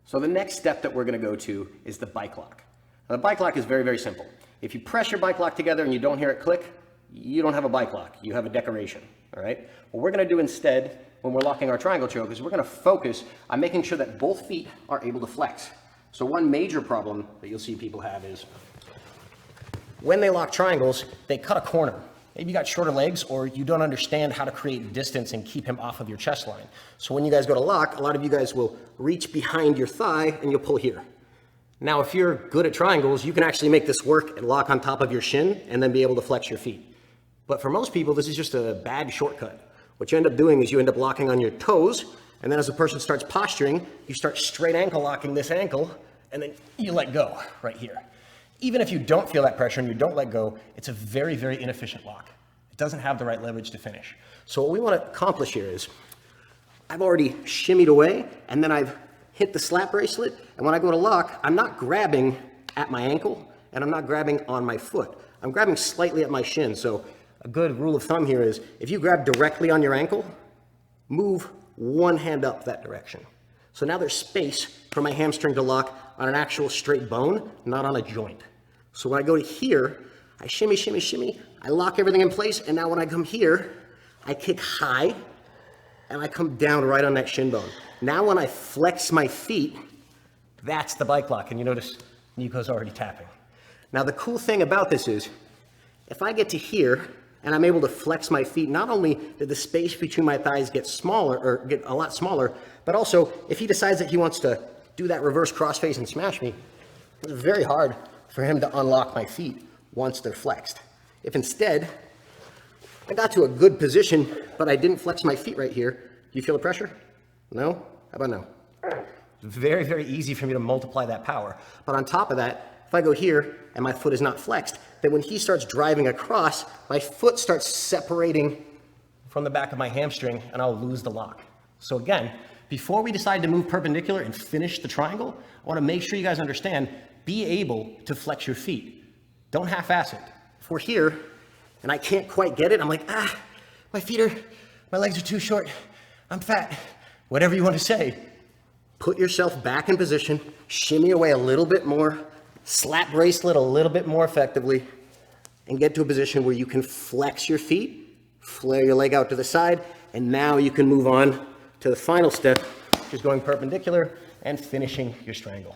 So the next step that we're going to go to is the bike lock. Now, the bike lock is very, very simple. If you press your bike lock together and you don't hear it click, you don't have a bike lock, you have a decoration, all right? What we're going to do instead when we're locking our triangle choke is we're going to focus on making sure that both feet are able to flex. So one major problem that you'll see people have is when they lock triangles, they cut a corner. Maybe you got shorter legs or you don't understand how to create distance and keep him off of your chest line. So when you guys go to lock, a lot of you guys will reach behind your thigh and you'll pull here. Now, if you're good at triangles, you can actually make this work and lock on top of your shin and then be able to flex your feet. But for most people, this is just a bad shortcut. What you end up doing is you end up locking on your toes, and then as the person starts posturing, you start straight ankle locking this ankle, and then you let go right here. Even if you don't feel that pressure and you don't let go, it's a very, very inefficient lock. It doesn't have the right leverage to finish. So what we want to accomplish here is, I've already shimmied away, and then I've hit the slap bracelet, and when I go to lock, I'm not grabbing at my ankle, and I'm not grabbing on my foot. I'm grabbing slightly at my shin. So a good rule of thumb here is, if you grab directly on your ankle, move one hand up that direction. So now there's space for my hamstring to lock on an actual straight bone, not on a joint. So when I go to here, I shimmy, shimmy, shimmy, I lock everything in place, and now when I come here, I kick high, and I come down right on that shin bone. Now when I flex my feet, that's the bike lock, and you notice Nico's already tapping. Now the cool thing about this is, if I get to here, and I'm able to flex my feet, not only did the space between my thighs get smaller, or get a lot smaller, but also if he decides that he wants to do that reverse crossface and smash me, it's very hard for him to unlock my feet once they're flexed. If instead, I got to a good position, but I didn't flex my feet right here, do you feel the pressure? No? How about no? Very, very easy for me to multiply that power. But on top of that, if I go here and my foot is not flexed, then when he starts driving across, my foot starts separating from the back of my hamstring and I'll lose the lock. So again, before we decide to move perpendicular and finish the triangle, I want to make sure you guys understand, be able to flex your feet. Don't half-ass it. If we're here and I can't quite get it, I'm like, my legs are too short, I'm fat, whatever you want to say. Put yourself back in position, shimmy away a little bit more, slap bracelet a little bit more effectively, and get to a position where you can flex your feet, flare your leg out to the side, and now you can move on to the final step, which is going perpendicular and finishing your strangle.